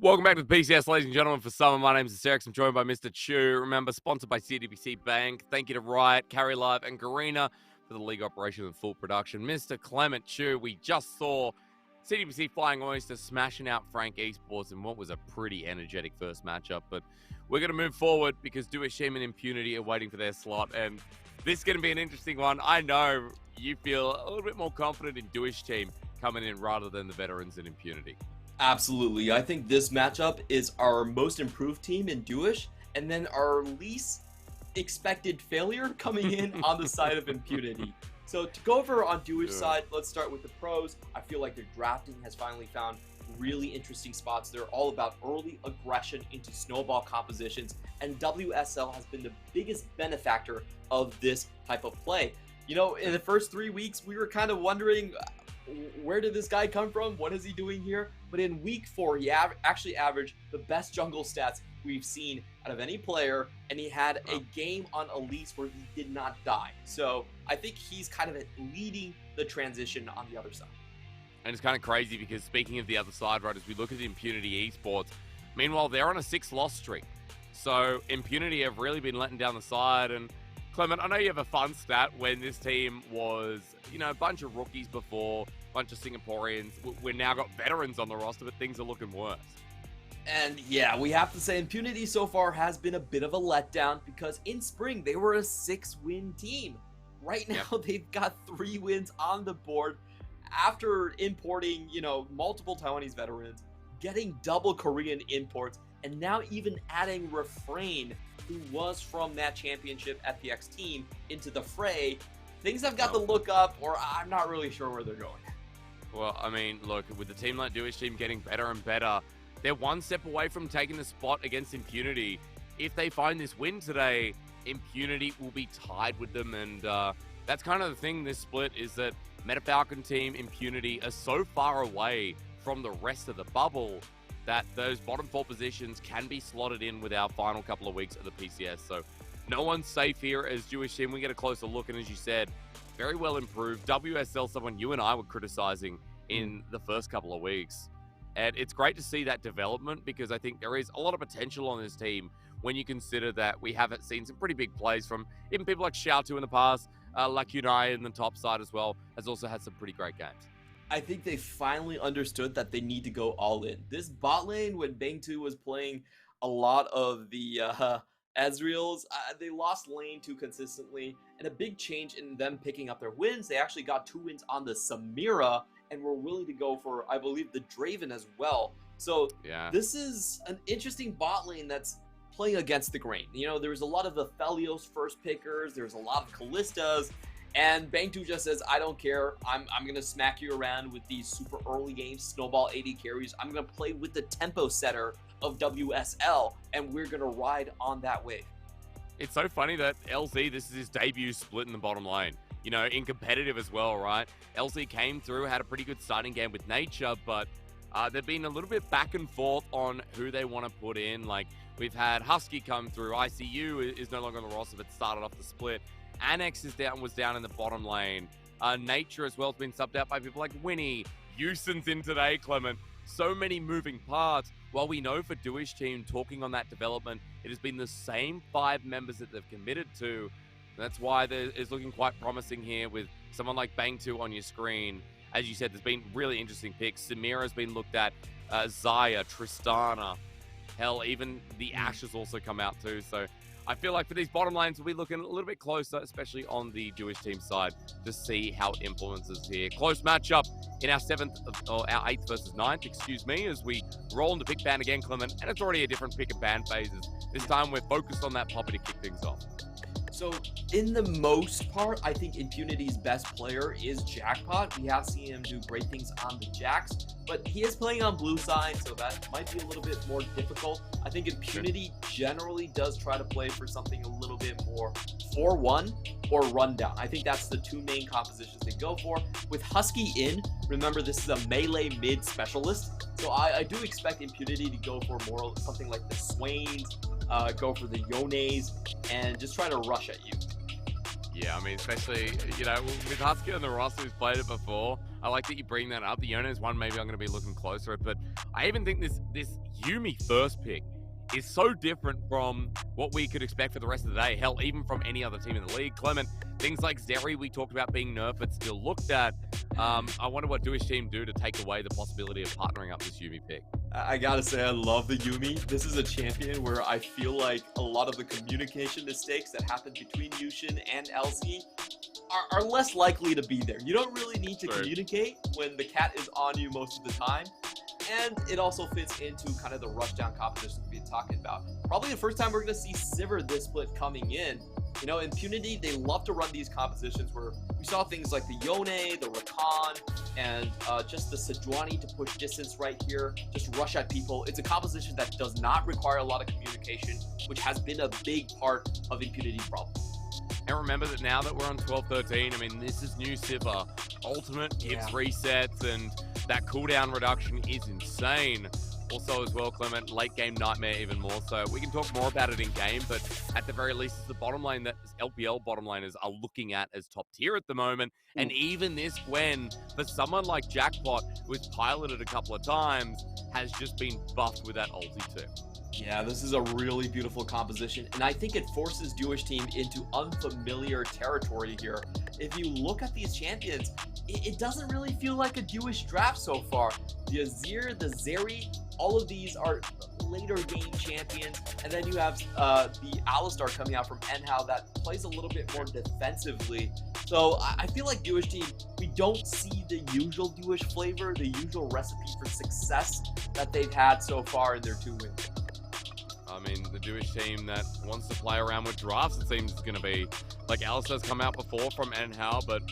Welcome back to the PCS, ladies and gentlemen. For summer, my name is Eric. I'm joined by Mr. Chu. Remember, sponsored by CDBC Bank. Thank you to Riot, Carry Live, and Garena for the league operation and full production. Mr. Clement Chu, we just saw CDBC Flying Oyster smashing out Frank Esports in what was a pretty energetic first matchup. But we're going to move forward because DWT and Impunity are waiting for their slot. And this is going to be an interesting one. I know you feel a little bit more confident in DWT team coming in rather than the veterans in Impunity. Absolutely. I think this matchup is our most improved team in Dewish, and then our least expected failure coming in on the side of Impunity. So to go over on Dewish's side, let's start with the pros. I feel like their drafting has finally found really interesting spots. They're all about early aggression into snowball compositions, and WSL has been the biggest benefactor of this type of play. You know, in the first 3 weeks, we were kind of wondering, where did this guy come from? What is he doing here? But in week 4, he actually averaged the best jungle stats we've seen out of any player, and he had a game on Elise where he did not die. So I think he's kind of leading the transition on the other side. And it's kind of crazy because speaking of the other side, right, as we look at Impunity Esports, meanwhile, they're on a 6-loss streak. So Impunity have really been letting down the side. And Clement, I know you have a fun stat when this team was, you know, a bunch of rookies before, a bunch of Singaporeans. We've now got veterans on the roster, but things are looking worse. And yeah, we have to say Impunity so far has been a bit of a letdown because in spring, they were a 6-win team. Right now, they've got 3 wins on the board after importing, you know, multiple Taiwanese veterans, getting double Korean imports, and now even adding Refrain, who was from that championship FPX team, into the fray. Things have got to look up, or I'm not really sure where they're going. Well, I mean, look, with the team like DWT team getting better and better, they're one step away from taking the spot against Impunity. If they find this win today, Impunity will be tied with them, and that's kind of the thing this split is that Meta Falcon team, Impunity are so far away from the rest of the bubble that those bottom 4 positions can be slotted in with our final couple of weeks of the PCS. So no one's safe here as Jewish team. We get a closer look, and as you said, very well improved. WSL, someone you and I were criticizing in the first couple of weeks. And it's great to see that development because I think there is a lot of potential on this team when you consider that we haven't seen some pretty big plays from even people like Xiao2 in the past. Lakunai in the top side as well has also had some pretty great games. I think they finally understood that they need to go all in. This bot lane, when Bang2 was playing a lot of the Ezreals, they lost lane too consistently, and a big change in them picking up their wins. They actually got 2 wins on the Samira, and were willing to go for, I believe, the Draven as well. So this is an interesting bot lane that's playing against the grain. You know, there's a lot of the Aphelios first pickers, there's a lot of Kallistas, and Bang2 just says, I don't care. I'm going to smack you around with these super early games, snowball 80 carries. I'm going to play with the tempo setter of WSL, and we're going to ride on that wave. It's so funny that LZ, this is his debut split in the bottom lane. You know, in competitive as well, right? LZ came through, had a pretty good starting game with Nature, but they've been a little bit back and forth on who they want to put in. Like, we've had Husky come through. ICU is no longer on the roster, but started off the split. Annex was down in the bottom lane. Nature as well has been subbed out by people like Winnie. Houston's in today, Clement. So many moving parts. While we know for DWT team, talking on that development, it has been the same 5 members that they've committed to. That's why there is looking quite promising here with someone like Bang2 on your screen. As you said, there's been really interesting picks. Samira has been looked at. Zaya, Tristana. Hell, even the Ash has also come out too. So I feel like for these bottom lanes, we'll be looking a little bit closer, especially on the DWT team side, to see how it influences here. Close matchup in our 8th versus 9th, excuse me, as we roll into pick ban again, Clement. And it's already a different pick and ban phases. This time we're focused on that Poppy to kick things off. So in the most part, I think Impunity's best player is Jackpot. We have seen him do great things on the Jacks, but he is playing on blue side, so that might be a little bit more difficult. I think Impunity generally does try to play for something a little bit more 4-1 or rundown. I think that's the 2 main compositions they go for. With Husky in, remember this is a melee mid specialist, so I do expect Impunity to go for more something like the Swains, go for the Yones, and just try to rush at you. Yeah, I mean, especially, you know, with Husky on the roster who's played it before, I like that you bring that up. The Yones one, maybe I'm going to be looking closer at, but I even think this Yumi first pick is so different from what we could expect for the rest of the day. Hell, even from any other team in the league. Clement, things like Zeri we talked about being nerfed but still looked at. I wonder what Jewish team do to take away the possibility of partnering up this Yumi pick. I gotta say, I love the Yumi. This is a champion where I feel like a lot of the communication mistakes that happen between Yushin and LZ are less likely to be there. You don't really need to communicate when the cat is on you most of the time. And it also fits into kind of the rushdown competition we've been talking about. Probably the first time we're going to see Sivir this split coming in. You know, Impunity, they love to run these compositions where we saw things like the Yone, the Rakan, and just the Sejuani to push distance right here, just rush at people. It's a composition that does not require a lot of communication, which has been a big part of Impunity's problem. And remember that now that we're on 12-13, I mean, this is new Sivir. Ultimate gives resets, and that cooldown reduction is insane. Also as well, Clement, late game nightmare even more so. We can talk more about it in game, but at the very least, it's the bottom lane that LPL bottom laners are looking at as top tier at the moment. And even this Gwen, for someone like Jackpot, who has piloted a couple of times, has just been buffed with that ulti too. Yeah, this is a really beautiful composition, and I think it forces Jewish team into unfamiliar territory here. If you look at these champions, it doesn't really feel like a Jewish draft so far. The Azir, the Zeri, all of these are later game champions, and then you have the Alistar coming out from Enhao that plays a little bit more defensively. So I feel like Jewish team, we don't see the usual Jewish flavor, the usual recipe for success that they've had so far in their 2 wins. I mean, the Jewish team that wants to play around with drafts, it seems it's going to be like Alistar's come out before from Enhao, but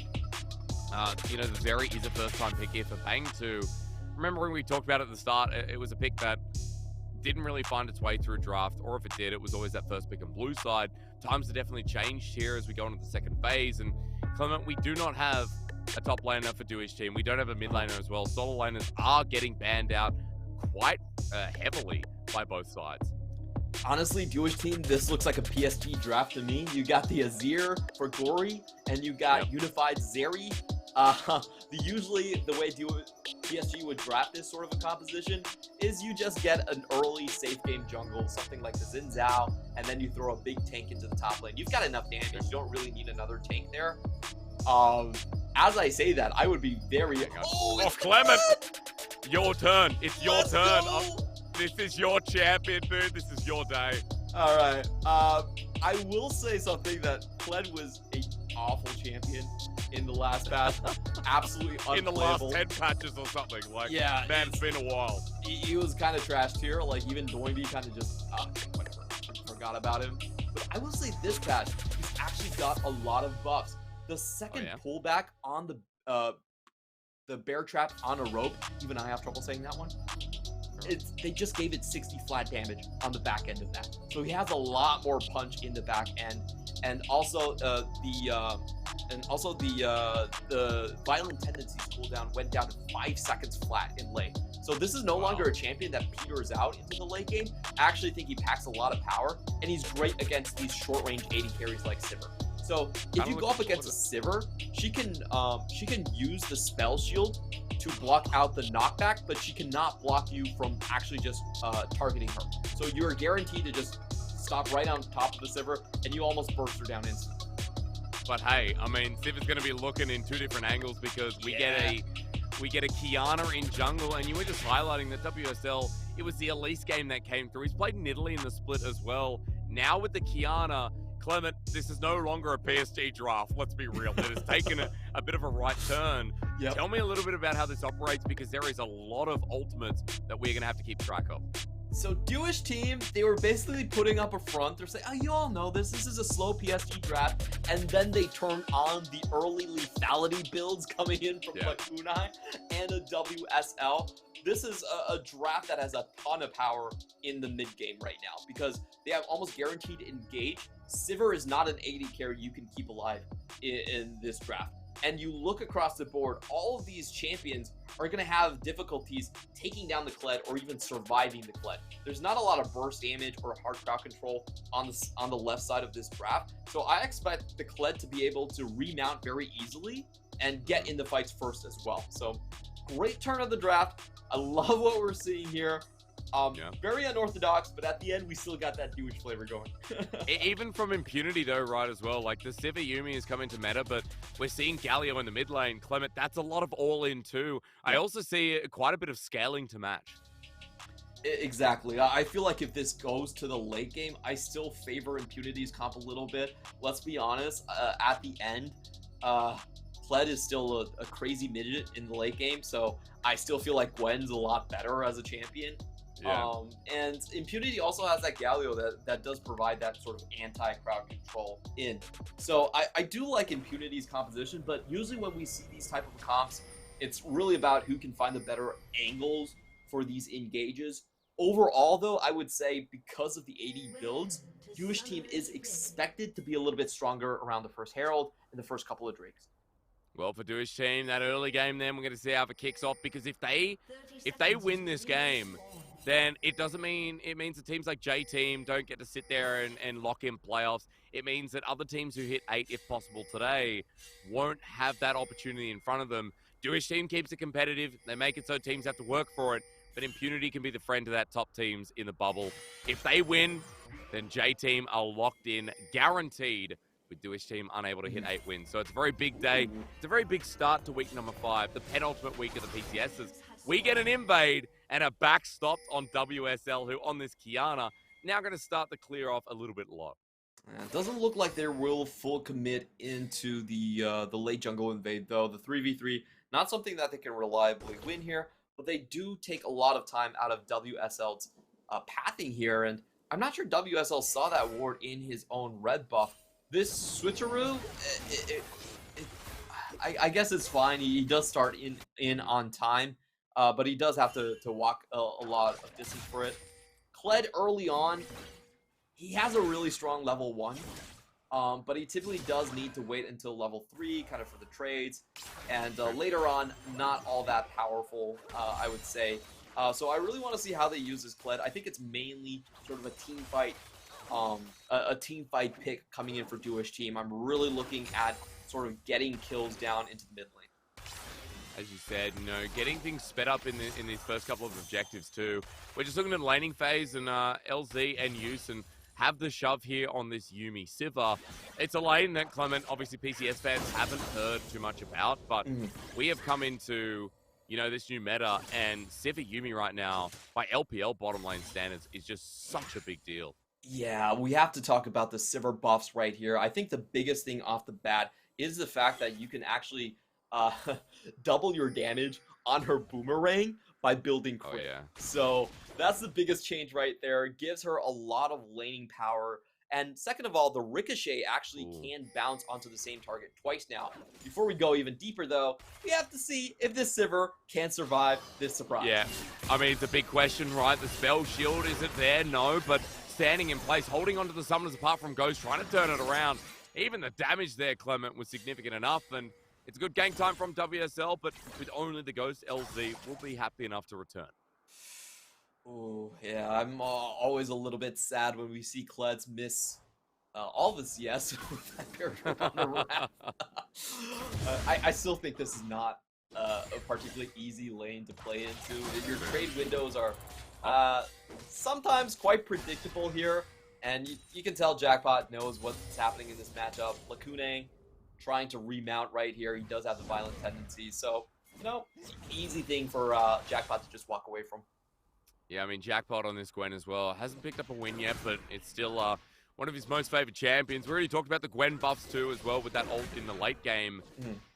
you know, the Zeri is a first-time pick here for Bang 2. Remembering we talked about at the start, it was a pick that didn't really find its way through draft, or if it did, it was always that first pick on blue side. Times have definitely changed here as we go into the second phase, and Clement, we do not have a top laner for Jewish team. We don't have a mid laner as well. Solo laners are getting banned out quite heavily by both sides. Honestly, Jewish team, this looks like a PSG draft to me. You got the Azir for Gory, and you got Unified Zeri. Usually, the way PSG would draft this sort of a composition is you just get an early safe game jungle, something like the Xin Zhao, and then you throw a big tank into the top lane. You've got enough damage. You don't really need another tank there. As I say that, I would be very... Oh, Clement! Your turn. It's your turn. This is your champion, dude. This is your day. All right. I will say something that Kled was an awful champion in the last patch. Absolutely unplayable. In the last 10 patches or something. Like, yeah, man, it's been a while. He was kind of trashed here. Like, even Doinby kind of just, whatever, forgot about him. But I will say this patch, he's actually got a lot of buffs. The second pullback on the bear trap on a rope, even I have trouble saying that one. They just gave it 60 flat damage on the back end of that. So he has a lot more punch in the back end. And also the violent tendencies cooldown went down to 5 seconds flat in late. So this is no longer a champion that peters out into the late game. I actually think he packs a lot of power, and he's great against these short range AD carries like Sivir. So if you go up against a Sivir, she can use the spell shield to block out the knockback, but she cannot block you from actually just targeting her. So you're guaranteed to just stop right on top of the Sivir, and you almost burst her down instantly. But hey, I mean, Sivir's going to be looking in 2 different angles because we get a Kiana in jungle, and you were just highlighting that WSL, it was the Elise game that came through. He's played in Italy in the split as well. Now with the Kiana, Clement, this is no longer a PSG draft. Let's be real. It has taken a bit of a right turn. Yep. Tell me a little bit about how this operates, because there is a lot of ultimates that we're going to have to keep track of. So Jewish team, they were basically putting up a front. They're saying, oh, you all know this. This is a slow PSG draft. And then they turn on the early lethality builds coming in from Kunai and a WSL. This is a draft that has a ton of power in the mid game right now because they have almost guaranteed engage. Sivir is not an AD carry you can keep alive in this draft. And you look across the board, all of these champions are going to have difficulties taking down the Kled or even surviving the Kled. There's not a lot of burst damage or hard crowd control on the left side of this draft. So I expect the Kled to be able to remount very easily and get in the fights first as well. So great turn of the draft. I love what we're seeing here. Very unorthodox, but at the end, we still got that Jewish flavor going. Even from Impunity, though, right, as well. Like, the Sivir Yuumi has come into meta, but we're seeing Galio in the mid lane. Clement, that's a lot of all-in, too. I also see quite a bit of scaling to match. Exactly. I feel like if this goes to the late game, I still favor Impunity's comp a little bit. Let's be honest, at the end, Kled is still a crazy midget in the late game, so I still feel like Gwen's a lot better as a champion. Yeah. And Impunity also has that Galio that does provide that sort of anti-crowd control in. So I do like Impunity's composition, but usually when we see these type of comps, it's really about who can find the better angles for these engages. Overall, though, I would say because of the AD builds, Jewish team is expected to be a little bit stronger around the first Herald and the first couple of Drakes. Well, for Jewish team, that early game, then we're going to see how it kicks off, because if they win this game, then it means that teams like J Team don't get to sit there and lock in playoffs. It means that other teams who hit 8, if possible, today won't have that opportunity in front of them. Jewish team keeps it competitive. They make it so teams have to work for it, but Impunity can be the friend to that top teams in the bubble. If they win, then J Team are locked in, guaranteed, with Jewish team unable to hit 8 wins. So it's a very big day. It's a very big start to week number 5, the penultimate week of the PCSs. We get an invade and a backstopped on WSL, who on this Kiana now going to start to clear off a little bit low. It doesn't look like they will full commit into the late jungle invade, though. The 3v3, not something that they can reliably win here, but they do take a lot of time out of WSL's pathing here, and I'm not sure WSL saw that ward in his own red buff. This switcheroo, I guess it's fine. He does start in on time, but he does have to walk a lot of distance for it. Kled early on, he has a really strong level 1, but he typically does need to wait until level 3, kind of for the trades, and later on, not all that powerful, I would say. So I really want to see how they use this Kled. I think it's mainly sort of a team fight, a team fight pick coming in for Jewish team. I'm really looking at sort of getting kills down into the mid lane. As you said, getting things sped up in these first couple of objectives too. We're just looking at laning phase, and LZ and Houston have the shove here on this Yuumi Sivir. It's a lane that, Clement, obviously PCS fans haven't heard too much about, but we have come into, this new meta, and Sivir Yuumi right now, by LPL bottom lane standards, is just such a big deal. Yeah, we have to talk about the Sivir buffs right here. I think the biggest thing off the bat is the fact that you can actually double your damage on her boomerang by building quick. Oh, yeah. So that's the biggest change right there. It gives her a lot of laning power. And second of all, the ricochet actually can bounce onto the same target twice now. Before we go even deeper, though, we have to see if this Sivir can survive this surprise. Yeah, I mean, it's a big question, right? The spell shield, is it there? No, but standing in place, holding onto the summoners apart from Ghost, trying to turn it around. Even the damage there, Clement, was significant enough, and it's a good gank time from WSL, but with only the Ghost, LZ will be happy enough to return. Oh, yeah, I'm always a little bit sad when we see Kleds miss all the CS with that paragraph on the wrap. I still think this is not a particularly easy lane to play into. Your trade windows are sometimes quite predictable here, and you can tell Jackpot knows what's happening in this matchup. Lacune trying to remount right here. He does have the violent tendencies, so, easy thing for Jackpot to just walk away from. Yeah, I mean, Jackpot on this Gwen as well. Hasn't picked up a win yet, but it's still one of his most favored champions. We already talked about the Gwen buffs too as well with that ult in the late game.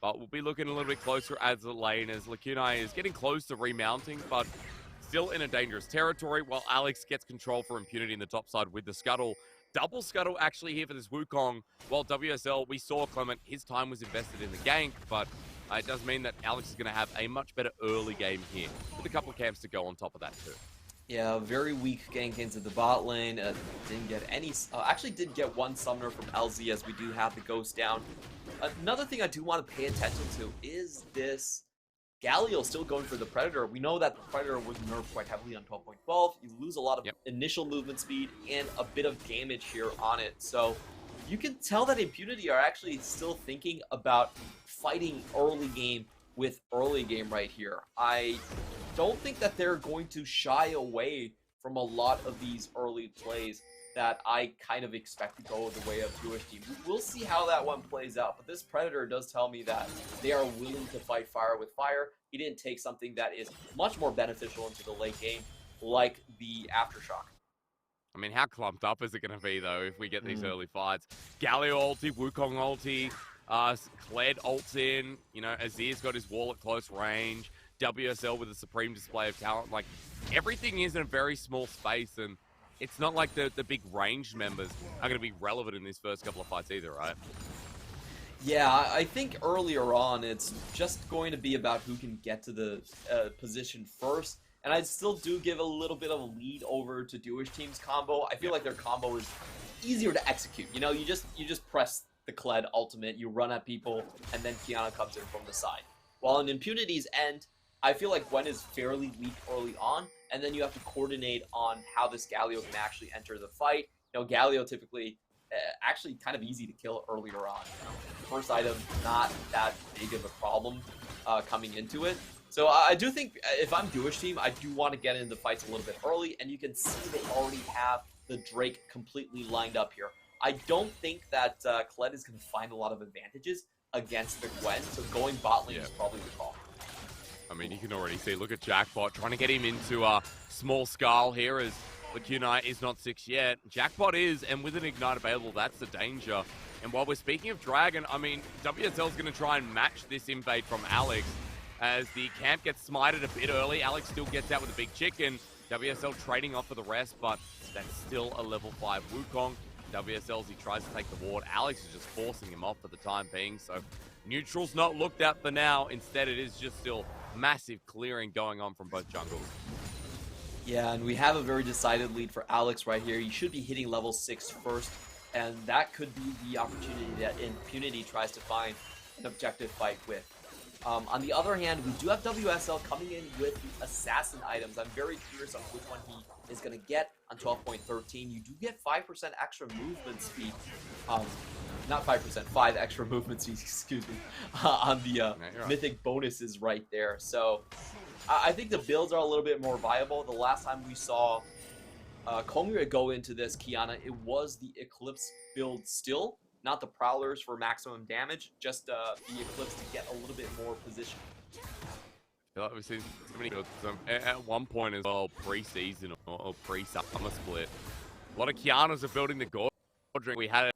But we'll be looking a little bit closer as the lane, as Lacune is getting close to remounting, but still in a dangerous territory, while Alex gets control for Impunity in the top side with the Scuttle. Double Scuttle actually here for this Wukong, while WSL, we saw Clement, his time was invested in the gank, but it does mean that Alex is going to have a much better early game here, with a couple of camps to go on top of that too. Yeah, very weak gank into the bot lane. Didn't get any. Actually, did get one summoner from LZ, as we do have the Ghost down. Another thing I do want to pay attention to is this Galio still going for the Predator. We know that the Predator was nerfed quite heavily on 12.12. You lose a lot of initial movement speed and a bit of damage here on it. So you can tell that Impunity are actually still thinking about fighting early game with early game right here. I don't think that they're going to shy away from a lot of these early plays that I kind of expect to go the way of Jewish team. We'll see how that one plays out, but this Predator does tell me that they are willing to fight fire with fire. He didn't take something that is much more beneficial into the late game, like the Aftershock. I mean, how clumped up is it going to be, though, if we get these early fights? Galio ulti, Wukong ulti, Kled ults in, you know, Azir's got his wall at close range, WSL with a supreme display of talent. Like, everything is in a very small space, and it's not like the big ranged members are going to be relevant in these first couple of fights either, right? Yeah, I think earlier on, it's just going to be about who can get to the position first. And I still do give a little bit of a lead over to Jewish team's combo. I feel like their combo is easier to execute. You know, you just press the Kled ultimate, you run at people, and then Qiyana comes in from the side. While in Impunity's end, I feel like Gwen is fairly weak early on, and then you have to coordinate on how this Galio can actually enter the fight. You know, Galio typically actually kind of easy to kill earlier on. You know? First item, not that big of a problem coming into it. So I do think if I'm Jewish team, I do want to get into the fights a little bit early, and you can see they already have the Drake completely lined up here. I don't think that Kled is going to find a lot of advantages against the Gwen, so going bot lane is probably the call. I mean, you can already see, look at Jackpot trying to get him into a small skull here as Lacuna is not 6 yet. Jackpot is, and with an Ignite available, that's the danger. And while we're speaking of Dragon, I mean, WSL is going to try and match this invade from Alex. As the camp gets smited a bit early, Alex still gets out with a big chicken. WSL trading off for the rest, but that's still a level 5 Wukong. WSL, he tries to take the ward. Alex is just forcing him off for the time being, so neutral's not looked at for now. Instead, it is just still massive clearing going on from both jungles. Yeah, and we have a very decided lead for Alex right here. He should be hitting level 6 first, and that could be the opportunity that Impunity tries to find an objective fight with. On the other hand, we do have WSL coming in with the assassin items. I'm very curious on which one he is going to get on 12.13. You do get 5% extra movement speed. Not 5%, 5 extra movement speed, excuse me, on the mythic bonuses right there. So I think the builds are a little bit more viable. The last time we saw Kongre go into this Qiyana, it was the Eclipse build still. Not the Prowlers for maximum damage, just the Eclipse to get a little bit more position. We've seen so many builds. At one point as well, pre-season or pre-summer split, a lot of Kianas are building the Gordring. We had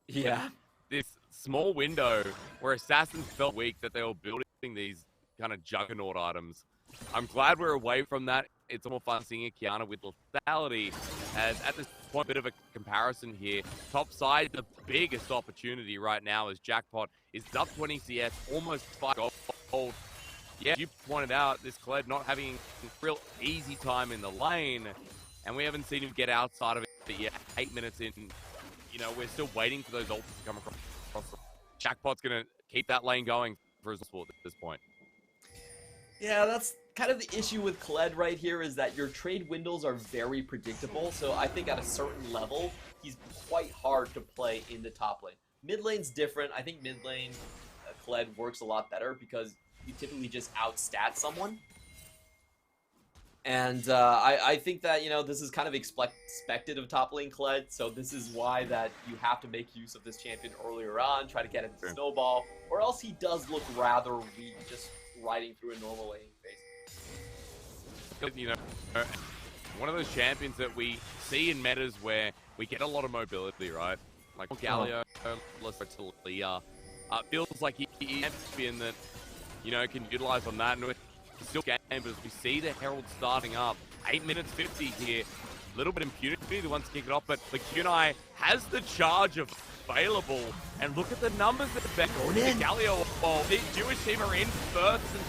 this small window where Assassins felt weak that they were building these kind of juggernaut items. I'm glad we're away from that. It's more fun seeing a Qiyana with lethality, as at this point, a bit of a comparison here. Top side, the biggest opportunity right now is Jackpot is up 20 CS, almost 5 gold. Yeah, you pointed out this Kled not having a real easy time in the lane, and we haven't seen him get outside of it yet. 8 minutes in, you know, we're still waiting for those ults to come across. Jackpot's going to keep that lane going for his sport at this point. Yeah, that's kind of the issue with Kled right here, is that your trade windows are very predictable. So I think at a certain level, he's quite hard to play in the top lane. Mid lane's different. I think mid lane Kled works a lot better because you typically just outstat someone. And I think that, you know, this is kind of expected of top lane Kled. So this is why that you have to make use of this champion earlier on, try to get him to snowball, or else he does look rather weak just riding through a normal laning phase. You know, one of those champions that we see in metas where we get a lot of mobility, right? Like Galio, Talia, feels like he's a champion that, you know, can utilize on that. And we're still game, but as we see the Herald starting up, 8 minutes 50 here. A little bit impunity, the ones to kick it off, but Kunai has the charge available. And look at the numbers that the Galio, the Jewish team are in first and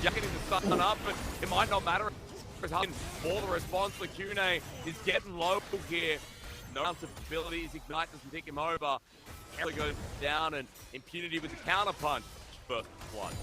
getting the sun up, but it might not matter. For the response, Lacune is getting low here. No amounts of abilities, Ignite doesn't take him over. Herald goes down, and Impunity with the counter punch. First blood.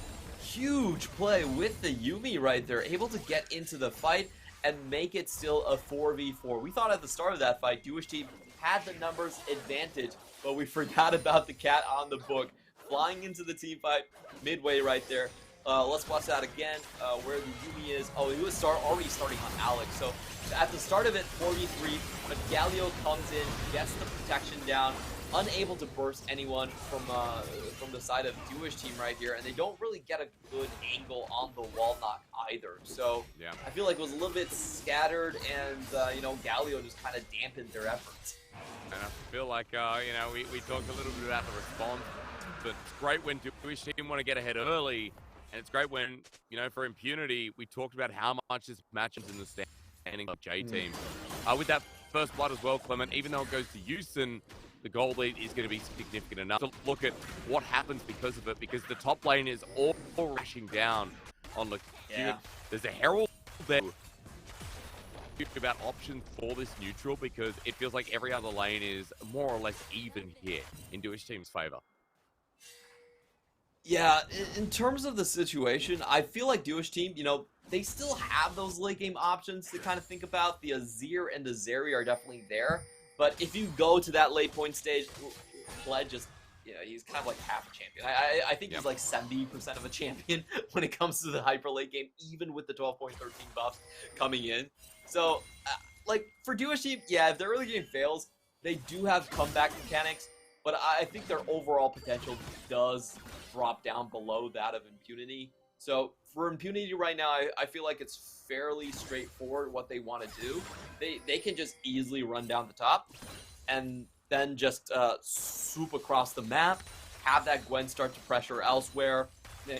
Huge play with the Yuumi right there, able to get into the fight and make it still a 4v4. We thought at the start of that fight, Jewish team had the numbers advantage, but we forgot about the cat on the book. Flying into the team fight midway right there. let's watch that again, where the Yumi is. Oh, he was already starting on Alex. So at the start of it, 43, but Galio comes in, gets the protection down, unable to burst anyone from the side of Jewish team right here, and they don't really get a good angle on the wall knock either. So yeah. I feel like it was a little bit scattered, and you know, Galio just kind of dampened their efforts. And I feel like you know, we talked a little bit about the response, but it's great when Jewish team want to get ahead early, and it's great when, you know, for Impunity, we talked about how much this match is in the standing of J team. With that first blood as well, Clement, even though it goes to Houston, the goal lead is going to be significant enough to look at what happens because of it, because the top lane is all rushing down on the There's a Herald there about options for this neutral, because it feels like every other lane is more or less even here in Jewish team's favor. Yeah, in terms of the situation, I feel like Jewish team, you know, they still have those late game options to kind of think about. The Azir and the Zeri are definitely there. But if you go to that late point stage, Bled just, you know, he's kind of like half a champion. I think he's like 70% of a champion when it comes to the hyper late game, even with the 12.13 buffs coming in. So, like, for Jewish team, yeah, if their early game fails, they do have comeback mechanics, but I think their overall potential does drop down below that of Impunity. So, for Impunity right now, I feel like it's fairly straightforward what they want to do. They can just easily run down the top, and then just swoop across the map, have that Gwen start to pressure elsewhere.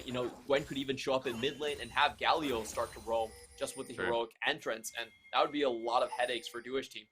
You know, Gwen could even show up in mid lane and have Galio start to roam just with the heroic entrance, and that would be a lot of headaches for Jewish team.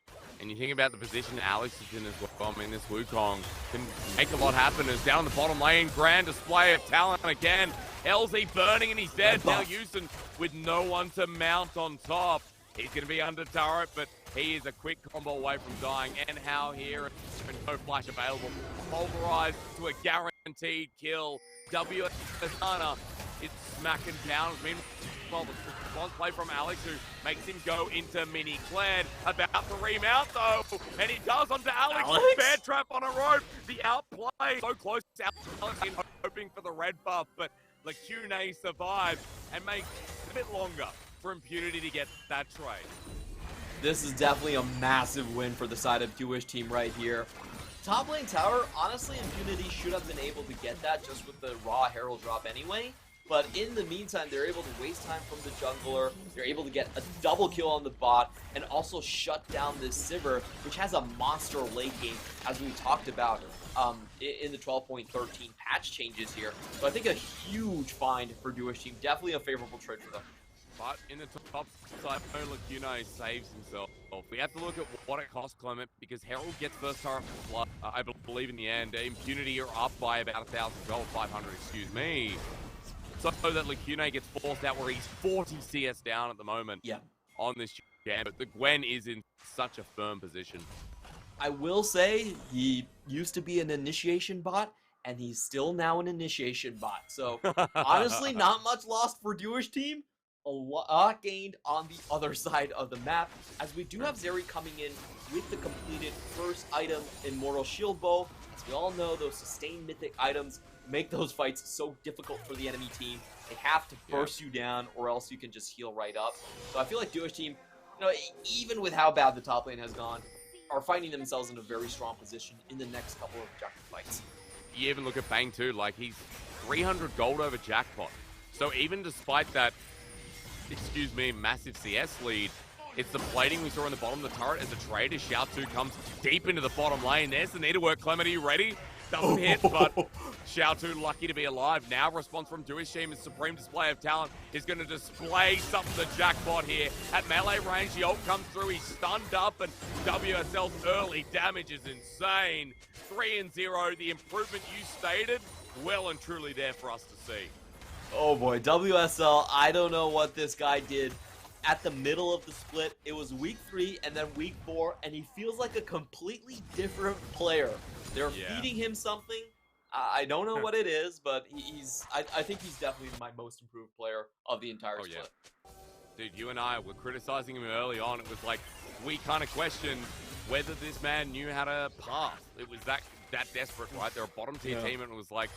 And you think about the position Alex is in as well. I mean, this Wukong can make a lot happen. Is down the bottom lane, grand display of talent again. LZ burning and he's dead. Now Houston with no one to mount on top. He's going to be under turret, but he is a quick combo away from dying. And how here, and no flash available. Pulverized to a guaranteed kill. WSana is smacking down. Meanwhile, the response play from Alex, who makes him go into mini Clan. About to remount though, and he does onto Alex. Bear trap on a rope. The outplay so close to Alex, hoping for the red buff, but Lacune survives and makes it a bit longer for Impunity to get that trade. This is definitely a massive win for the side of Jewish team right here. Top lane tower, honestly, Impunity should have been able to get that just with the raw Herald drop anyway. But in the meantime, they're able to waste time from the jungler. They're able to get a double kill on the bot and also shut down this Sivir, which has a monster late game, as we talked about in the 12.13 patch changes here. So I think a huge find for Jewish team. Definitely a favorable trade for them. But in the top side, Lacune saves himself. We have to look at what it costs Clement, because Herald gets first turret blood, I believe, in the end. Impunity are up by about 1,000 gold, 500, excuse me. So that Lacune gets forced out where he's 40 CS down at the moment on this jam. But the Gwen is in such a firm position. I will say, he used to be an initiation bot, and he's still now an initiation bot. So, honestly, not much lost for Jewish team. A lot gained on the other side of the map, as we do have Zeri coming in with the completed first item, Immortal Shield Bow. As we all know, those sustained mythic items make those fights so difficult for the enemy team. They have to burst you down, or else you can just heal right up. So I feel like Jewish team, you know, even with how bad the top lane has gone, are finding themselves in a very strong position in the next couple of objective fights. You even look at Bang too, like he's 300 gold over Jackpot. So even despite that, excuse me, massive CS lead, it's the plating we saw in the bottom of the turret as the trade as Xiao2 comes deep into the bottom lane. There's the needlework. Clement, are you ready? Doesn't hit, but Xiao2 lucky to be alive. Now response from Jewish team is supreme display of talent. Is going to display something to Jackpot here. At melee range, the ult comes through. He's stunned up, and WSL's early damage is insane. 3-0, the improvement you stated, well and truly there for us to see. Oh boy, WSL, I don't know what this guy did. At the middle of the split, it was week 3 and then week 4, and he feels like a completely different player. They're feeding him something. I don't know what it is, but I think he's definitely my most improved player of the entire split. Dude, you and I were criticizing him early on. It was like, we kind of questioned whether this man knew how to pass. It was that desperate, right? They're a bottom tier team, and it was like,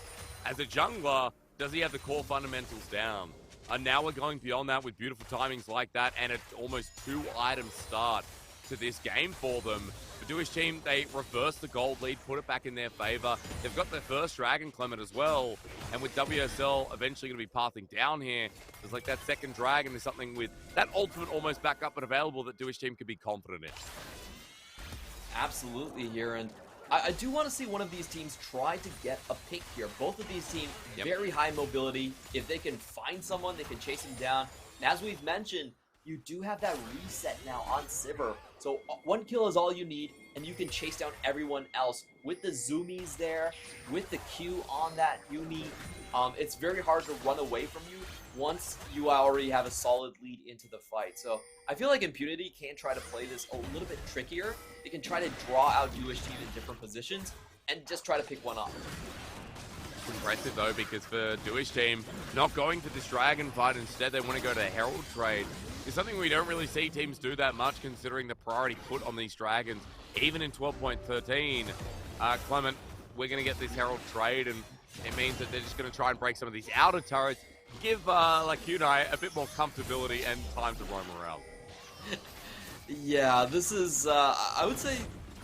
as a jungler, Does he have the core fundamentals down? And now we're going beyond that with beautiful timings like that, and it's almost 2-item start to this game for them. The Jewish team, they reverse the gold lead, put it back in their favor. They've got their first Dragon Clement as well, and with WSL eventually going to be pathing down here, there's like that second Dragon is something with that ultimate almost back up and available that Jewish team could be confident in. Absolutely here, and I do want to see one of these teams try to get a pick here. Both of these teams, very high mobility. If they can find someone, they can chase him down. And as we've mentioned, you do have that reset now on Sivir. So 1 kill is all you need, and you can chase down everyone else. With the zoomies there, with the Q on that Yumi, it's very hard to run away from you once you already have a solid lead into the fight. So I feel like Impunity can try to play this a little bit trickier. They can try to draw out Jewish team in different positions and just try to pick one up. Impressive though, because for Jewish team, not going for this Dragon fight, instead they want to go to Herald trade. It's something we don't really see teams do that much, considering the priority put on these Dragons, even in 12.13. Clement, we're going to get this Herald trade, and it means that they're just going to try and break some of these outer turrets, give like Unai a bit more comfortability and time to roam around. Yeah, this is, I would say,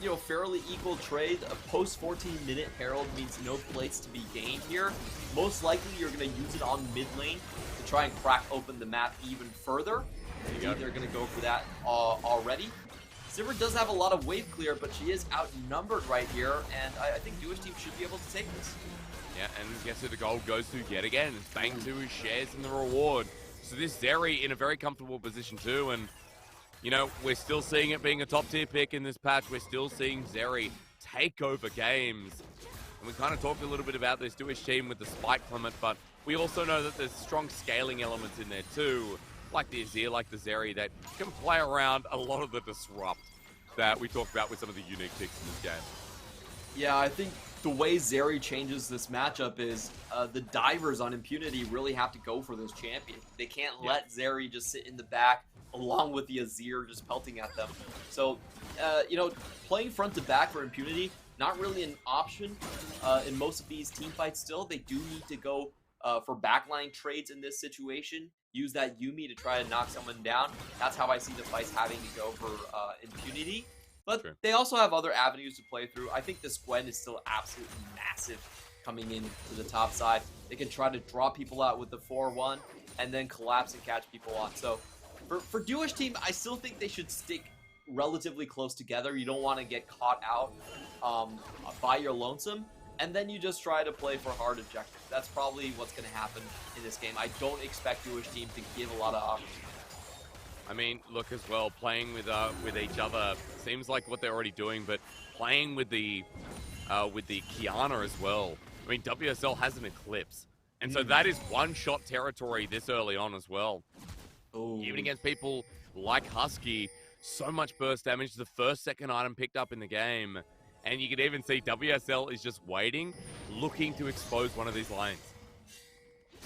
you know, fairly equal trade. A post 14-minute Herald means no plates to be gained here. Most likely you're going to use it on mid lane to try and crack open the map even further. Maybe they're going to go for that already. Sivir does have a lot of wave clear, but she is outnumbered right here, and I think Jewish team should be able to take this. Yeah, and guess who the gold goes to yet again? It's Bang 2 who shares in the reward. So this Zeri in a very comfortable position too, and you know, we're still seeing it being a top tier pick in this patch. We're still seeing Zeri take over games. And we kind of talked a little bit about this Jewish team with the Spike Clement, but we also know that there's strong scaling elements in there too, like the Azir, like the Zeri, that can play around a lot of the disrupt that we talked about with some of the unique picks in this game. Yeah, I think the way Zeri changes this matchup is the divers on Impunity really have to go for this champion. They can't let Zeri just sit in the back along with the Azir just pelting at them. So, you know, playing front to back for Impunity, not really an option in most of these team fights still. They do need to go for backline trades in this situation. Use that Yumi to try to knock someone down. That's how I see the fights having to go for Impunity. But they also have other avenues to play through. I think this Gwen is still absolutely massive coming in to the top side. They can try to draw people out with the 4-1 and then collapse and catch people on. So for Jewish team, I still think they should stick relatively close together. You don't want to get caught out by your lonesome. And then you just try to play for hard objectives. That's probably what's going to happen in this game. I don't expect Jewish team to give a lot of options. I mean, look as well, playing with each other seems like what they're already doing, but playing with the Kiana as well. I mean, WSL has an Eclipse, and so that is one-shot territory this early on as well. Ooh. Even against people like Husky, so much burst damage, the first, second item picked up in the game, and you can even see WSL is just waiting, looking to expose one of these lanes.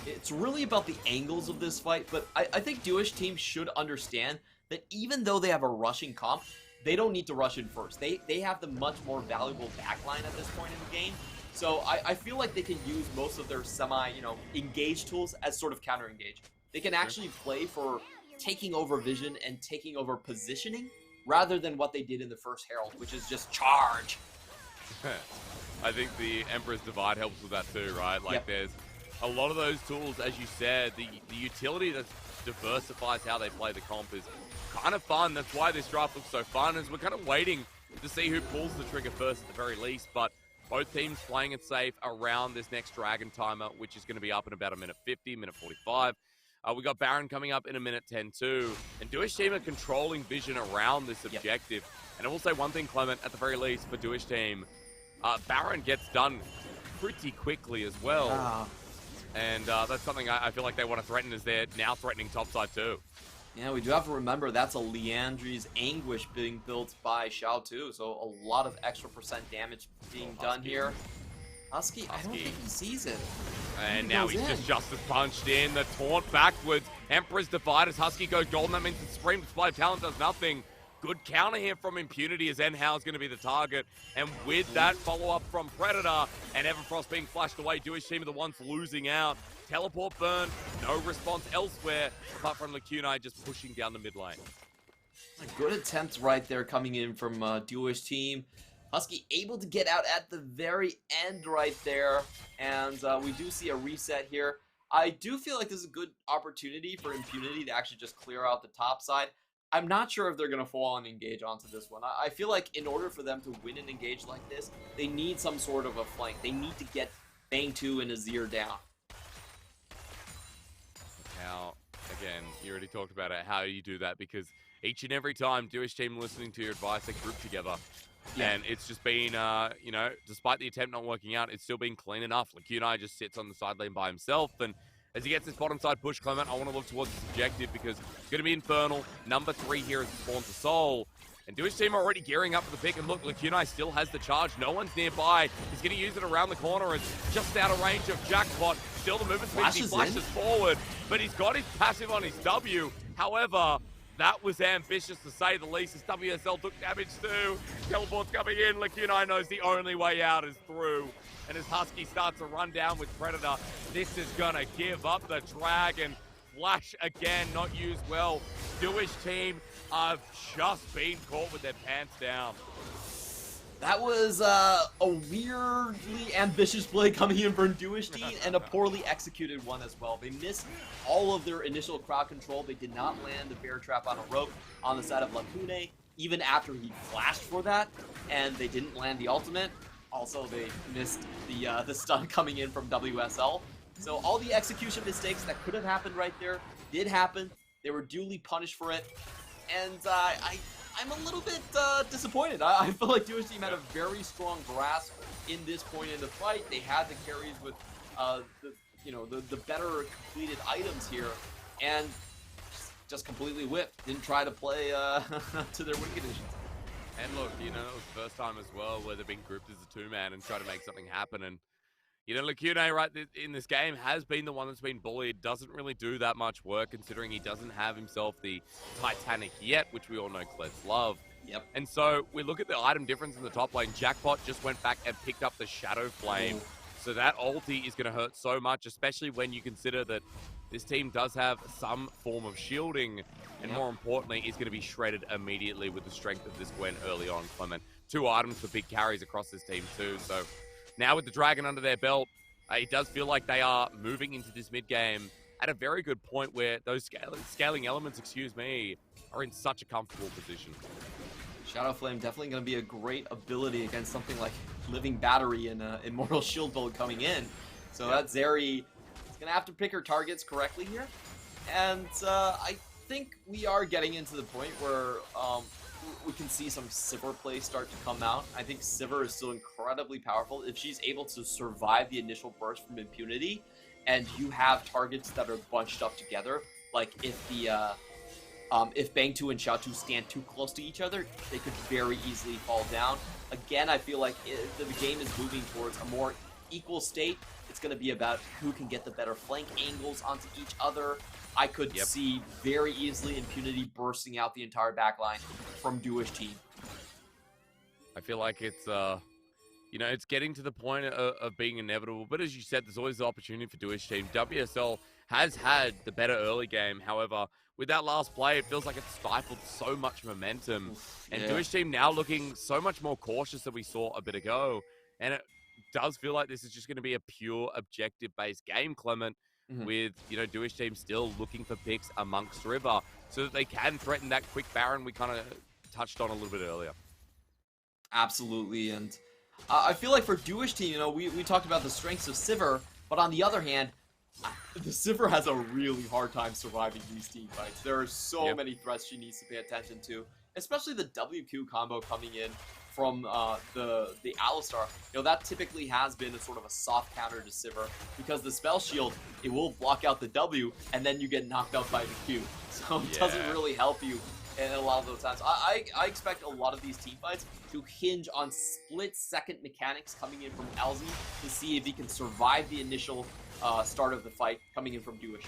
It's really about the angles of this fight, but I think Jewish teams should understand that even though they have a rushing comp, they don't need to rush in first. They have the much more valuable backline at this point in the game. So I feel like they can use most of their engage tools as sort of counter-engage. They can actually play for taking over vision and taking over positioning rather than what they did in the first Herald, which is just charge. I think the Emperor's Divide helps with that too, right? Like there's a lot of those tools, as you said, the utility that diversifies how they play the comp is kind of fun. That's why this draft looks so fun, is we're kind of waiting to see who pulls the trigger first at the very least. But both teams playing it safe around this next Dragon timer, which is going to be up in about a minute 50, minute 45. We got Baron coming up in a minute 10 too. And Jewish team are controlling vision around this objective. And I will say one thing, Clement, at the very least for Jewish team, Baron gets done pretty quickly as well. And that's something I feel like they want to threaten, as they're now threatening topside too. Yeah, we do have to remember that's a Leandri's Anguish being built by Xiao too, so a lot of extra % damage being done here. Husky, I don't think he sees it. And now he's just Justice punched in, the taunt backwards. Emperor's Divide as Husky goes golden, that means the Supreme Display of Talent does nothing. Good counter here from Impunity as Enhao is going to be the target. And with that follow-up from Predator and Everfrost being flashed away, Jewish team are the ones losing out. Teleport burn, no response elsewhere, apart from Lacunai just pushing down the mid lane. A good attempt right there coming in from Duish team. Husky able to get out at the very end right there, and we do see a reset here. I do feel like this is a good opportunity for Impunity to actually just clear out the top side. I'm not sure if they're going to fall and engage onto this one. I feel like in order for them to win an engage like this, they need some sort of a flank. They need to get Bang 2 and Azir down. Now, again, you already talked about it, how you do that, because each and every time Duish team listening to your advice, they group together. Yeah. And it's just been, you know, despite the attempt not working out, it's still been clean enough. Lacunai just sits on the side lane by himself, and as he gets this bottom side push, Clement, I want to look towards this objective because it's going to be Infernal. Number 3 here is Spawn to Soul. And Duish team already gearing up for the pick, and look, Lacunai still has the charge. No one's nearby. He's going to use it around the corner. It's just out of range of Jackpot. Still the movement speed, he flashes forward, but he's got his passive on his W. However, that was ambitious to say the least, as WSL took damage too. Teleport's coming in. Lacunai knows the only way out is through. And as Husky starts to run down with Predator, this is gonna give up the Dragon. Flash again, not used well. Duish team have just been caught with their pants down. That was a weirdly ambitious play coming in from Duish team, and a poorly executed one as well. They missed all of their initial crowd control. They did not land the bear trap on a rope on the side of Lacune, even after he flashed for that, and they didn't land the ultimate. Also, they missed the stun coming in from WSL. So all the execution mistakes that could have happened right there did happen. They were duly punished for it, and I'm a little bit disappointed. I feel like Duish team had a very strong grasp in this point in the fight. They had the carries with the better completed items here, and just completely whipped. Didn't try to play to their win conditions. And look, you know, it was the first time as well where they've been grouped as a two-man and try to make something happen. And, you know, Lacune, right, in this game has been the one that's been bullied. Doesn't really do that much work considering he doesn't have himself the Titanic yet, which we all know Klebs love. Yep. And so we look at the item difference in the top lane. Jackpot just went back and picked up the Shadow Flame. Ooh. So that ulti is going to hurt so much, especially when you consider that this team does have some form of shielding, and more importantly, is going to be shredded immediately with the strength of this Gwen early on, Clement. 2 items for big carries across this team too, so now with the Dragon under their belt, it does feel like they are moving into this mid-game at a very good point where those scaling elements, are in such a comfortable position. Shadow Flame definitely going to be a great ability against something like Living Battery and Immortal Shield build coming in. So that Zeri is going to have to pick her targets correctly here. And I think we are getting into the point where we can see some Sivir play start to come out. I think Sivir is still incredibly powerful. If she's able to survive the initial burst from Impunity, and you have targets that are bunched up together, like if Bang 2 and Xiao 2 stand too close to each other, they could very easily fall down. Again, I feel like the game is moving towards a more equal state. It's going to be about who can get the better flank angles onto each other. I could see very easily Impunity bursting out the entire backline from Duish team. I feel like it's, it's getting to the point of being inevitable. But as you said, there's always the opportunity for Duish team. WSL has had the better early game. However, with that last play, it feels like it stifled so much momentum. And Duish team now looking so much more cautious than we saw a bit ago. And it does feel like this is just going to be a pure objective-based game, Clement, with, Duish team still looking for picks amongst River so that they can threaten that quick Baron we kind of touched on a little bit earlier. Absolutely, and I feel like for Duish team, we talked about the strengths of Sivir, but on the other hand, the Sivir has a really hard time surviving these team fights. There are so many threats she needs to pay attention to, especially the WQ combo coming in from the Alistar. That typically has been a sort of a soft counter to Sivir, because the spell shield, it will block out the W, and then you get knocked out by the Q. So it doesn't really help you in a lot of those times. I expect a lot of these team fights to hinge on split-second mechanics coming in from Elzy to see if he can survive the initial start of the fight coming in from Duish.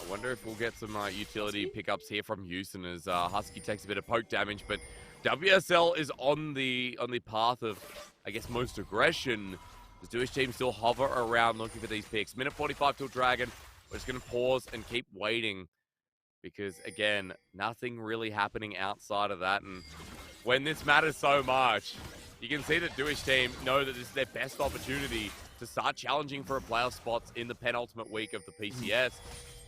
I wonder if we'll get some utility pickups here from Houston as Husky takes a bit of poke damage, but WSL is on the path of, I guess, most aggression. The Jewish team still hover around looking for these picks. Minute 45 till Dragon. We're just going to pause and keep waiting because, again, nothing really happening outside of that. And when this matters so much, you can see that Jewish team know that this is their best opportunity to start challenging for a playoff spots in the penultimate week of the PCS.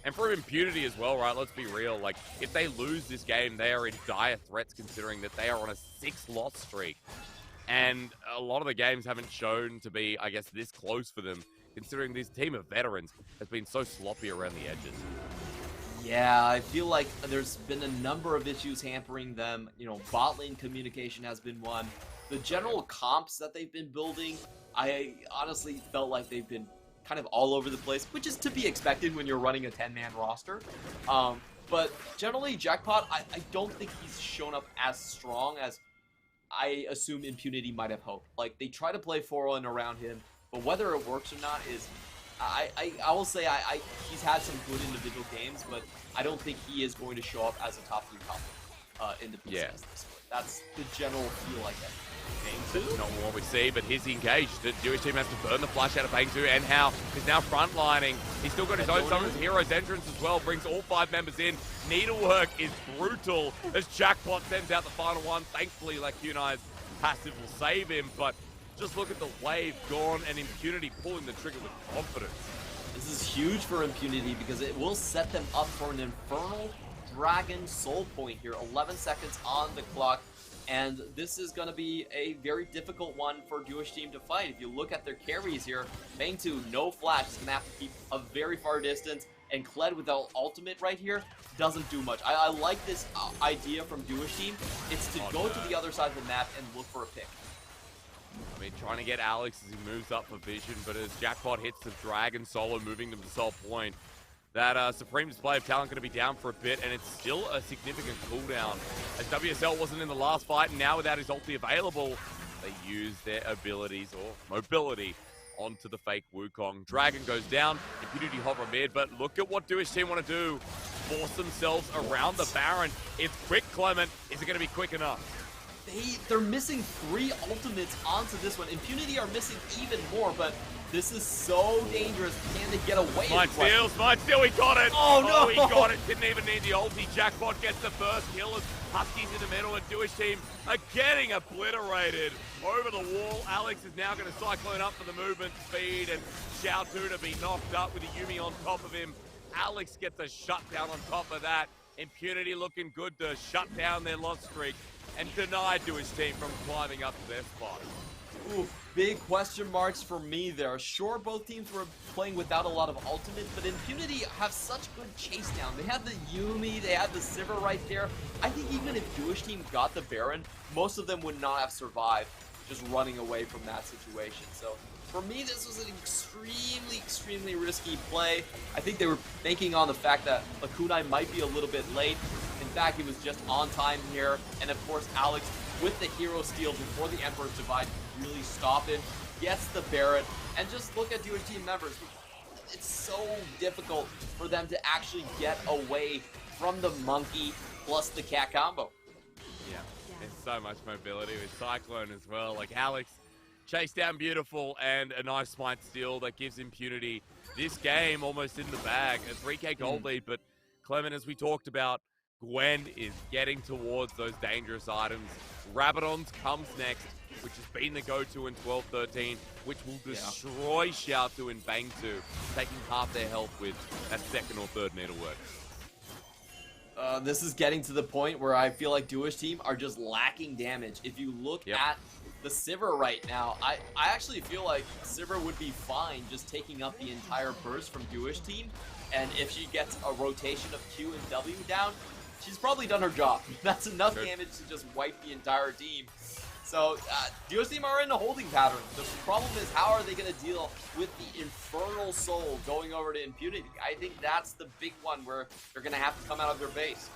And for Impunity as well, right? Let's be real. Like, if they lose this game, they are in dire threats considering that they are on a 6-loss streak. And a lot of the games haven't shown to be, I guess, this close for them, considering this team of veterans has been so sloppy around the edges. Yeah, I feel like there's been a number of issues hampering them. You know, bot lane communication has been one. The general comps that they've been building, I honestly felt like they've been kind of all over the place, which is to be expected when you're running a 10-man roster. But generally, Jackpot, I don't think he's shown up as strong as I assume Impunity might have hoped. Like, they try to play 4-1 around him, but whether it works or not is... I will say he's had some good individual games, but I don't think he is going to show up as a top 3 combo in the PCS this week. That's the general feel I get. Not what we see, but he's engaged. The Jewish team has to burn the flash out of Bangsu, and How is now frontlining. He's still got his own Summoners Heroes entrance as well, brings all 5 members in. Needlework is brutal as Jackpot sends out the final one. Thankfully, like Kunai's passive will save him, but just look at the wave gone and Impunity pulling the trigger with confidence. This is huge for Impunity because it will set them up for an Infernal Dragon Soul Point here. 11 seconds on the clock. And this is going to be a very difficult one for Jewish team to fight. If you look at their carries here, Bangtu, no flash, is going to have to keep a very far distance. And Kled without ultimate right here doesn't do much. I like this idea from Jewish team. It's to go to the other side of the map and look for a pick. I mean, trying to get Alex as he moves up for vision, but as Jackpot hits the Dragon solo, moving them to Soul Point, that Supreme Display of Talent going to be down for a bit, and it's still a significant cooldown. As WSL wasn't in the last fight, and now without his ulti available, they use their abilities or mobility onto the fake Wukong. Dragon goes down, Impunity hover mid, but look at what Jewish team want to do. Force themselves around the Baron. It's quick, Clement. Is it going to be quick enough? They're missing 3 ultimates onto this one. Impunity are missing even more, but this is so dangerous. Can they get away? Smite steal, he got it! Oh no! Oh, he got it, didn't even need the ulti. Jackpot gets the first kill as Huskies in the middle and Jewish team are getting obliterated. Over the wall, Alex is now going to cyclone up for the movement speed and Xiaotu to be knocked up with a Yuumi on top of him. Alex gets a shutdown on top of that. Impunity looking good to shut down their loss streak and denied Jewish team from climbing up to their spot. Ooh, big question marks for me there. Sure, both teams were playing without a lot of ultimates, but Impunity have such good chase down. They had the Yuumi, they had the Sivir right there. I think even if Jewish team got the Baron, most of them would not have survived just running away from that situation. So for me, this was an extremely risky play. I think they were banking on the fact that Kunai might be a little bit late. In fact, he was just on time here. And of course, Alex, with the hero steal before the Emperor's Divide, really stop him, gets the Barret, and just look at your team members. It's so difficult for them to actually get away from the monkey plus the cat combo. Yeah, there's so much mobility with Cyclone as well. Like Alex, chase down beautiful and a nice smite steal that gives Impunity this game almost in the bag. A 3k gold lead, but Clement, as we talked about, Gwen is getting towards those dangerous items. Rabadon's comes next, which has been the go-to in 12-13, which will destroy Xiaotu and Bangsu, taking half their health with that second or third needlework. This is getting to the point where I feel like Jewish team are just lacking damage. If you look at the Sivir right now, I actually feel like Sivir would be fine just taking up the entire burst from Jewish team, and if she gets a rotation of Q and W down, she's probably done her job. That's enough damage to just wipe the entire team. So, Jewish team are in a holding pattern. The problem is, how are they going to deal with the Infernal Soul going over to Impunity? I think that's the big one where they're going to have to come out of their base.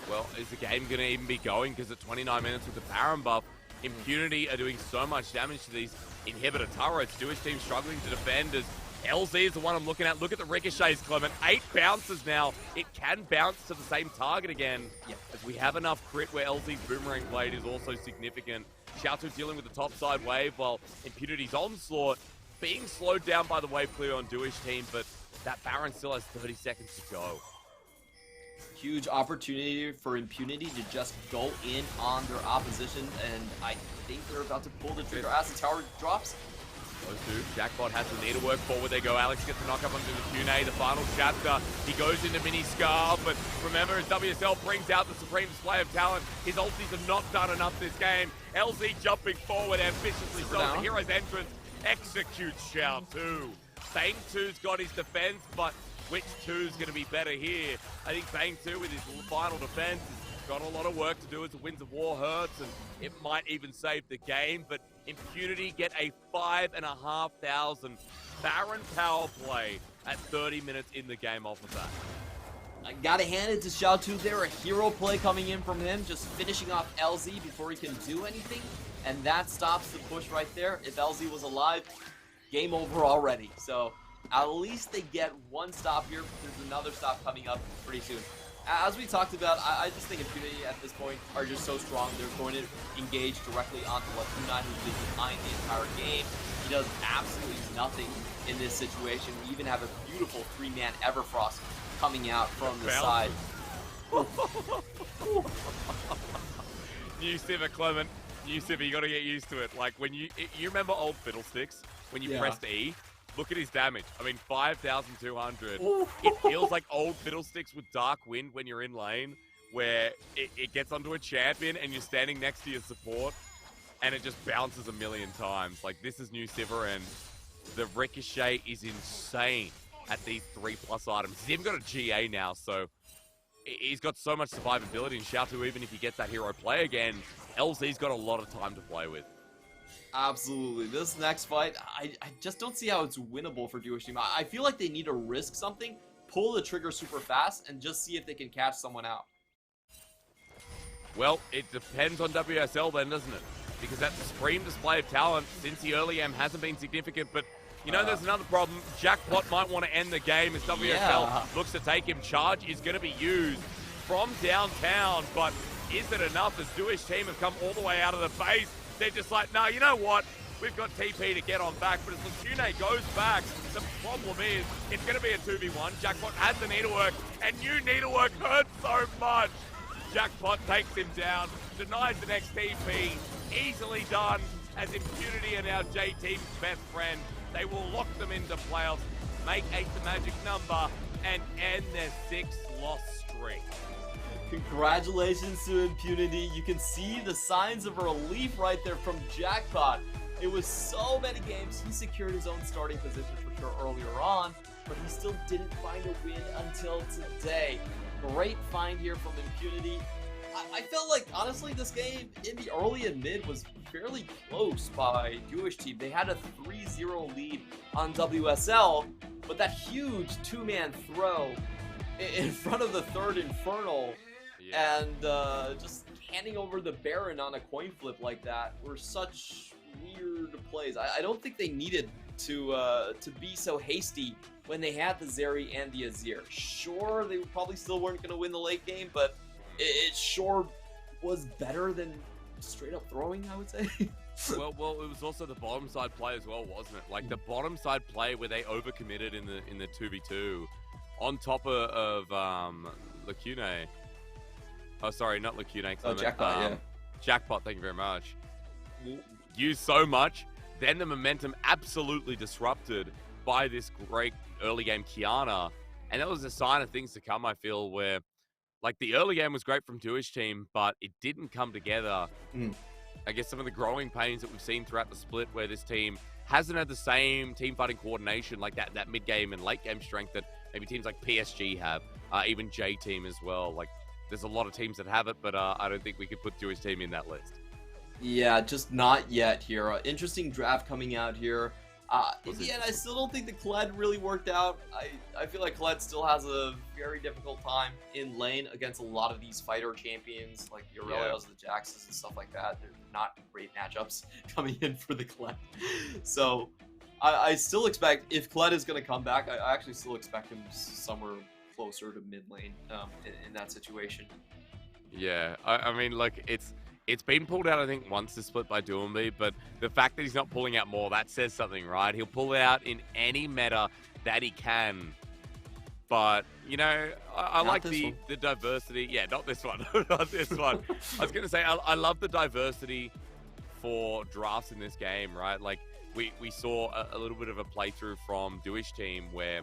Well, is the game going to even be going? Because at 29 minutes with the Baron buff, Impunity are doing so much damage to these inhibitor turrets. Jewish team struggling to defend as LZ is the one I'm looking at. Look at the ricochets, Clement. 8 bounces now. It can bounce to the same target again. As we have enough crit where LZ's Boomerang Blade is also significant. Xiaotu dealing with the top side wave while Impunity's onslaught being slowed down by the wave clear on Duish team, but that Baron still has 30 seconds to go. Huge opportunity for Impunity to just go in on their opposition, and I think they're about to pull the trigger as the tower drops. Those two. Jackpot has the needlework. Forward they go. Alex gets the knock up onto the Cune. The final chapter. He goes into mini Scar, but remember, as WSL brings out the supreme display of talent, his ultis have not done enough this game. LZ jumping forward ambitiously. So the hero's entrance executes Xiao 2. Bang 2's got his defense, but which 2's going to be better here? I think Bang 2 with his final defense has got a lot of work to do as the Winds of War hurts, and it might even save the game, but Impunity get a 5,500 Baron power play at 30 minutes in the game off of that. I gotta hand it to Xiao 2 there, a hero play coming in from him, just finishing off LZ before he can do anything, and that stops the push right there. If LZ was alive, game over already. So at least they get one stop here. There's another stop coming up pretty soon. As we talked about, I just think Impunity at this point are just so strong. They're going to engage directly onto Lacuna, who's been behind the entire game. He does absolutely nothing in this situation. We even have a beautiful 3-man Everfrost coming out from the side. New Civer, Clement. New Civer, you got to get used to it. Like when you remember old Fiddlesticks when you pressed E. Look at his damage. I mean, 5,200. It feels like old Fiddlesticks with Dark Wind when you're in lane, where it gets onto a champion and you're standing next to your support, and it just bounces a million times. Like, this is New Civer, and the ricochet is insane at these 3+ items. He's even got a GA now, so he's got so much survivability. And Xiao 2, even if he gets that hero play again, LZ's got a lot of time to play with. Absolutely. This next fight, I just don't see how it's winnable for Duish team. I feel like they need to risk something, pull the trigger super fast, and just see if they can catch someone out. Well, it depends on WSL then, doesn't it? Because that supreme display of talent since the early game hasn't been significant, but you know, there's another problem. Jackpot might want to end the game as WSL looks to take him. Charge is going to be used from downtown, but is it enough as Duish team have come all the way out of the base? They're just like, no, you know what? We've got TP to get on back, but as Lacune goes back, the problem is it's going to be a 2v1. Jackpot has the needlework, and new needlework hurts so much. Jackpot takes him down, denies the next TP. Easily done, as Impunity are now J-Team's best friend. They will lock them into playoffs, make 8 the magic number, and end their 6-loss streak. Congratulations to Impunity. You can see the signs of relief right there from Jackpot. It was so many games. He secured his own starting position for sure earlier on, but he still didn't find a win until today. Great find here from Impunity. I felt like, honestly, this game in the early and mid was fairly close by Duish team. They had a 3-0 lead on WSL, but that huge 2-man throw in front of the third Infernal and just handing over the Baron on a coin flip like that were such weird plays. I don't think they needed to be so hasty when they had the Zeri and the Azir. Sure, they probably still weren't going to win the late game, but it sure was better than straight up throwing, I would say. well, it was also the bottom side play as well, wasn't it? Like the bottom side play where they overcommitted in the 2v2 on top of Lacune. Oh, sorry, not Lacune. Oh, Jackpot, Jackpot, thank you very much. Used so much, then the momentum absolutely disrupted by this great early game Kiana, and that was a sign of things to come, I feel, where like the early game was great from Duish team, but it didn't come together. I guess some of the growing pains that we've seen throughout the split where this team hasn't had the same team fighting coordination, like that mid-game and late-game strength that maybe teams like PSG have, even J-Team as well. Like, there's a lot of teams that have it, but I don't think we could put Duish team in that list. Yeah, just not yet here. Interesting draft coming out here. In the end, I still don't think the Kled really worked out. I feel like Kled still has a very difficult time in lane against a lot of these fighter champions, like the Aurelios, the Jaxes, and stuff like that. They're not great matchups coming in for the Kled. So I still expect, if Kled is going to come back, I actually still expect him somewhere closer to mid lane in that situation. Yeah, I mean, like, it's It's been pulled out, I think, once to split by Doomby, but the fact that he's not pulling out more, that says something, right? He'll pull it out in any meta that he can. But, you know, I like the diversity. Yeah, not this one. Not this one. I was going to say, I love the diversity for drafts in this game, right? Like, we saw a little bit of a playthrough from Dewish team where,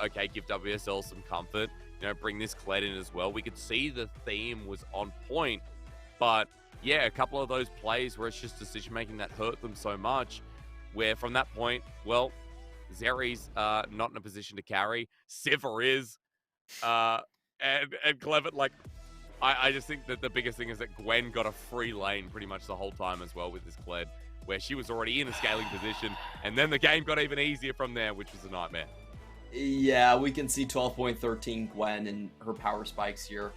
okay, give WSL some comfort, you know, bring this Kled in as well. We could see the theme was on point, but yeah, a couple of those plays where it's just decision-making that hurt them so much, where from that point, well, Zeri's not in a position to carry. Sivir is. And Clever, like, I just think that the biggest thing is that Gwen got a free lane pretty much the whole time as well with this Kled, where she was already in a scaling position, and then the game got even easier from there, which was a nightmare. Yeah, we can see 12.13 Gwen and her power spikes here.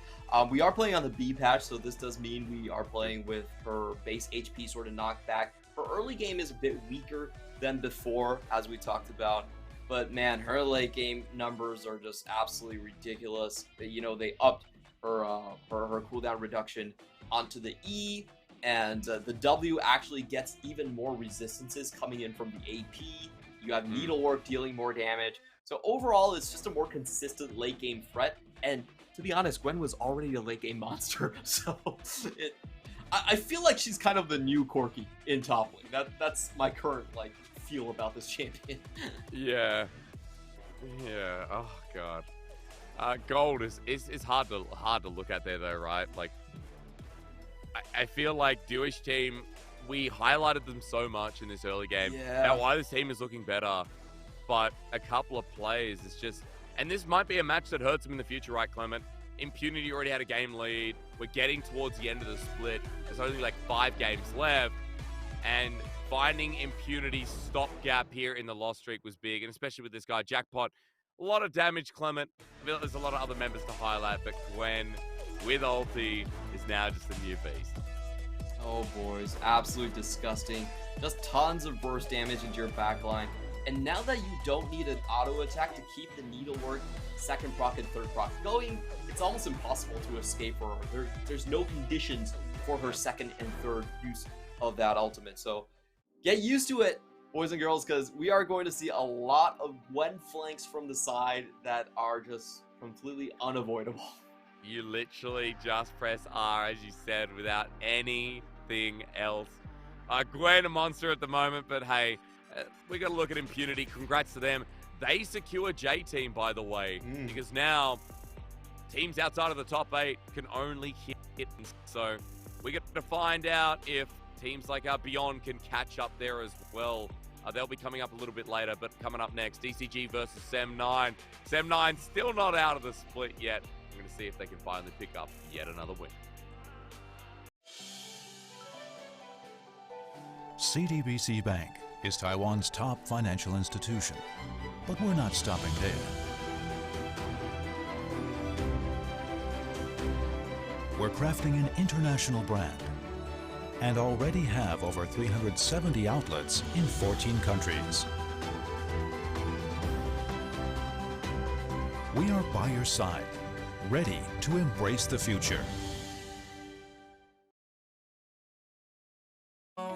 We are playing on the B patch, so this does mean we are playing with her base HP sort of knocked back. Her early game is a bit weaker than before, as we talked about. But man, her late game numbers are just absolutely ridiculous. You know, they upped her cooldown reduction onto the E, and the W actually gets even more resistances coming in from the AP. You have Needlework dealing more damage. So overall, it's just a more consistent late game threat. And to be honest, Gwen was already a late game monster. So I feel like she's kind of the new Corki in top lane. That's my current feel about this champion. Yeah. Oh god. Gold is hard to look at there though, right? Like, I feel like Dewish team, we highlighted them so much in this early game. Yeah. Now why this team is looking better, but a couple of plays is just, and this might be a match that hurts them in the future, right, Clement? Impunity already had a game lead. We're getting towards the end of the split. There's only like 5 games left, and finding Impunity's stopgap here in the loss streak was big, and especially with this guy, Jackpot. A lot of damage, Clement. I feel like there's a lot of other members to highlight, but Gwen with ulti is now just a new beast. Oh, boys. Absolutely disgusting. Just tons of burst damage into your backline. And now that you don't need an auto attack to keep the Needlework second proc and third proc going, it's almost impossible to escape her. There's no conditions for her second and third use of that ultimate. So get used to it, boys and girls, because we are going to see a lot of Gwen flanks from the side that are just completely unavoidable. You literally just press R, as you said, without anything else. Gwen a monster at the moment, but hey, we got to look at Impunity. Congrats to them. They secure J-Team, by the way, because now teams outside of the top 8 can only hit. So we got to find out if teams like our Beyond can catch up there as well. They'll be coming up a little bit later, but coming up next, DCG versus Sem9. Sem9 still not out of the split yet. I'm going to see if they can finally pick up yet another win. CTBC Bank is Taiwan's top financial institution, but we're not stopping there. We're crafting an international brand and already have over 370 outlets in 14 countries. We are by your side, ready to embrace the future.